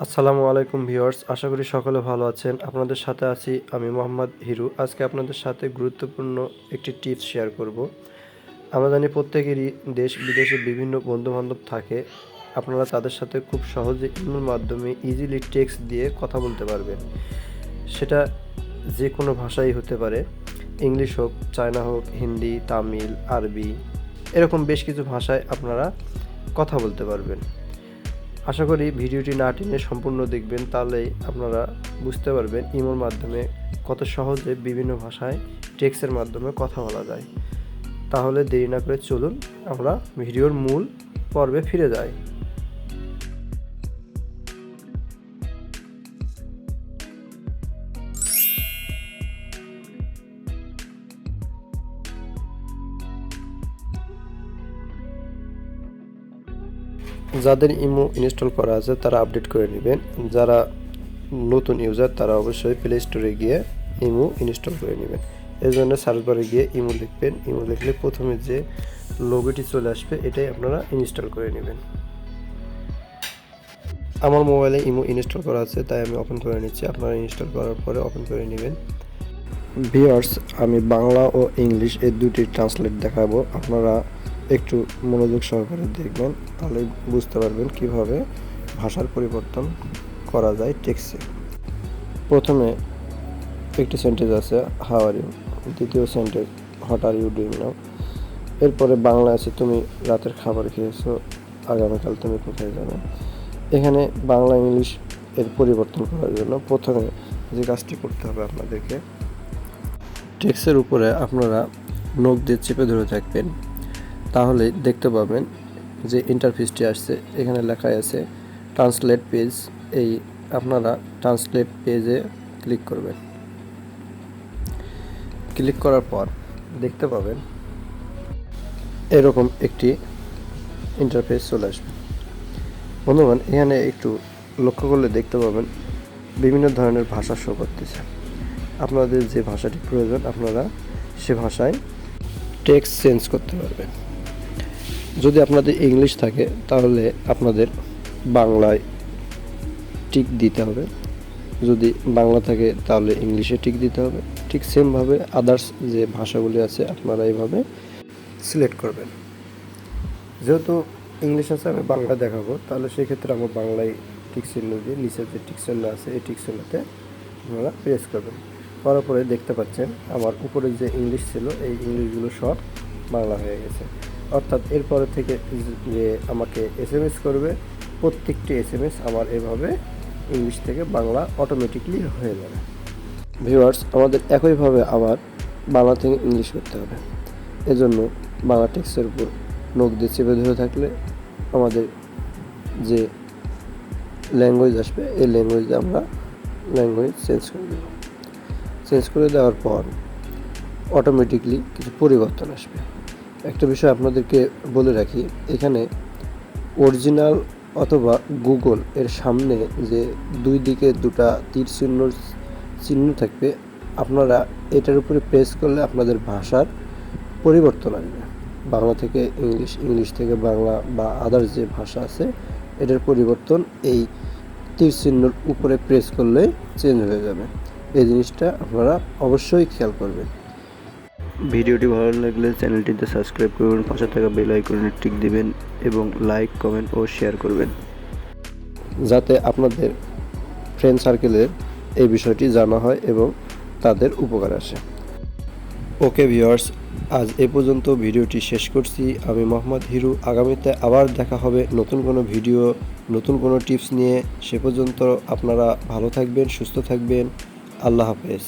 আসসালামু আলাইকুম ভিউয়ার্স, আশা করি সকলে ভালো আছেন। আপনাদের সাথে আছি আমি মোহাম্মদ হিরু। আজকে আপনাদের সাথে গুরুত্বপূর্ণ একটি টিপস শেয়ার করব। আমরা জানি প্রত্যেকেরই দেশ বিদেশে বিভিন্ন বন্ধুবান্ধব থাকে। আপনারা তাদের সাথে খুব সহজে ইমেল মাধ্যমে ইজিলি টেক্সট দিয়ে কথা বলতে পারবেন। সেটা যে কোনো ভাষাই হতে পারে, ইংলিশ হোক, চায়না হোক, হিন্দি, তামিল, আরবি, এরকম বেশ কিছু ভাষায় আপনারা কথা বলতে পারবেন। আশা করি ভিডিওটি না টেনে সম্পূর্ণ দেখবেন, তাহলেই আপনারা বুঝতে পারবেন ইমোর মাধ্যমে কত সহজে বিভিন্ন ভাষায় টেক্সটের মাধ্যমে কথা বলা যায়। তাহলে দেরি না করে চলুন আমরা ভিডিওর মূল পর্বে ফিরে যাই। যাদের ইমো ইনস্টল করা আছে তারা আপডেট করে নেবেন। যারা নতুন ইউজার তারা অবশ্যই প্লে স্টোরে গিয়ে ইমো ইনস্টল করে নেবেন। এর জন্য সার্চ বারে গিয়ে ইমো লিখবেন। ইমো লিখলে প্রথমে যে লোগোটি চলে আসবে এটাই আপনারা ইনস্টল করে নেবেন। আমার মোবাইলে ইমো ইনস্টল করা আছে তাই আমি ওপেন করে নিচ্ছি। আপনারা ইনস্টল করার পরে ওপেন করে নেবেন। ভিউয়ার্স, আমি বাংলা ও ইংলিশ এই দুটি ট্রান্সলেট দেখাবো। আপনারা একটু মনোযোগ সহকারে দেখবেন, তাহলে বুঝতে পারবেন কিভাবে ভাষার পরিবর্তন করা যায় টেক্সটে। প্রথমে একটি সেন্টেন্স আছে হাউ আর ইউ, দ্বিতীয় sentence what are you doing now. এরপরে বাংলা আছে তুমি রাতের খাবার খেয়েছো, আগামীকাল তুমি কোথায় যাবে। এখানে বাংলা ইংলিশ এর পরিবর্তন করার জন্য প্রথমে যে কাজটি করতে হবে, আপনাদেরকে টেক্সটের উপরে আপনারা নখ দিয়ে চেপে ধরে থাকবেন, তাহলে দেখতে পাবেন যে ইন্টারফেসটি আসছে। এখানে লেখা আছে ট্রান্সলেট পেজ। এই আপনারা ট্রান্সলেট পেজে ক্লিক করবেন। ক্লিক করার পর দেখতে পাবেন এরকম একটি ইন্টারফেস চলে আসবে। বন্ধুগণ, এখানে একটু লক্ষ্য করলে দেখতে পাবেন বিভিন্ন ধরনের ভাষা শো করতেছে। আপনাদের যে ভাষাটি প্রয়োজন আপনারা সে ভাষায় টেক্সট চেঞ্জ করতে পারবেন। যদি আপনাদের ইংলিশ থাকে তাহলে আপনাদের বাংলায় টিক দিতে হবে, যদি বাংলা থাকে তাহলে ইংলিশে টিক দিতে হবে। ঠিক সেমভাবে আদার্স যে ভাষাগুলি আছে আপনারা এইভাবে সিলেক্ট করবেন। যেহেতু ইংলিশ আছে আমি বাংলা দেখাবো, তাহলে সেক্ষেত্রে আমার বাংলায় টিক চিহ্ন দিয়ে নিচের যে টিক চিহ্ন আছে এই টিক চিহ্নতে আপনারা প্রেস করবেন। করার পরে দেখতে পাচ্ছেন আমার উপরে যে ইংলিশ ছিল এই ইংলিশগুলো সব বাংলা হয়ে গেছে। অর্থাৎ এরপরে থেকে যে আমাকে SMS করবে, প্রত্যেকটি SMS আমার এভাবে ইংলিশ থেকে বাংলা অটোমেটিকলি হয়ে যাবে। ভিউয়ার্স, আমাদের একইভাবে আবার বাংলা থেকে ইংলিশ করতে হবে। এজন্য বাংলা টেক্সটের উপর নখ দিয়ে চেপে ধরে থাকলে আমাদের যে ল্যাঙ্গুয়েজ আসবে এই ল্যাঙ্গুয়েজে আমরা ল্যাঙ্গুয়েজ চেঞ্জ করে দেব। চেঞ্জ করে দেওয়ার পর অটোমেটিকলি কিছু পরিবর্তন আসবে। একটা বিষয় আপনাদেরকে বলে রাখি, এখানে অরিজিনাল অথবা গুগল এর সামনে যে দুই দিকে দুটা তীর চিহ্ন থাকবে, আপনারা এটার উপরে প্রেস করলে আপনাদের ভাষার পরিবর্তন আসবে। বাংলা থেকে ইংলিশ, ইংলিশ থেকে বাংলা বা আদার্স যে ভাষা আছে এটার পরিবর্তন এই তীর চিহ্নর উপরে প্রেস করলে চেঞ্জ হয়ে যাবে। এই জিনিসটা আপনারা অবশ্যই খেয়াল করবেন। ভিডিওটি ভালো লাগলে চ্যানেলটিতে সাবস্ক্রাইব করবেন, পাশে থাকা বেল আইকনে টিক দিবেন এবং লাইক, কমেন্ট ও শেয়ার করবেন, যাতে আপনাদের ফ্রেন্ড সার্কেলের এই বিষয়টি জানা হয় এবং তাদের উপকার আসে। ওকে ভিউয়ার্স, আজ এ পর্যন্ত ভিডিওটি শেষ করছি। আমি মোহাম্মদ হিরু। আগামীতে আবার দেখা হবে নতুন কোনো ভিডিও, নতুন কোনো টিপস নিয়ে। সে পর্যন্ত আপনারা ভালো থাকবেন, সুস্থ থাকবেন। আল্লাহ হাফেজ।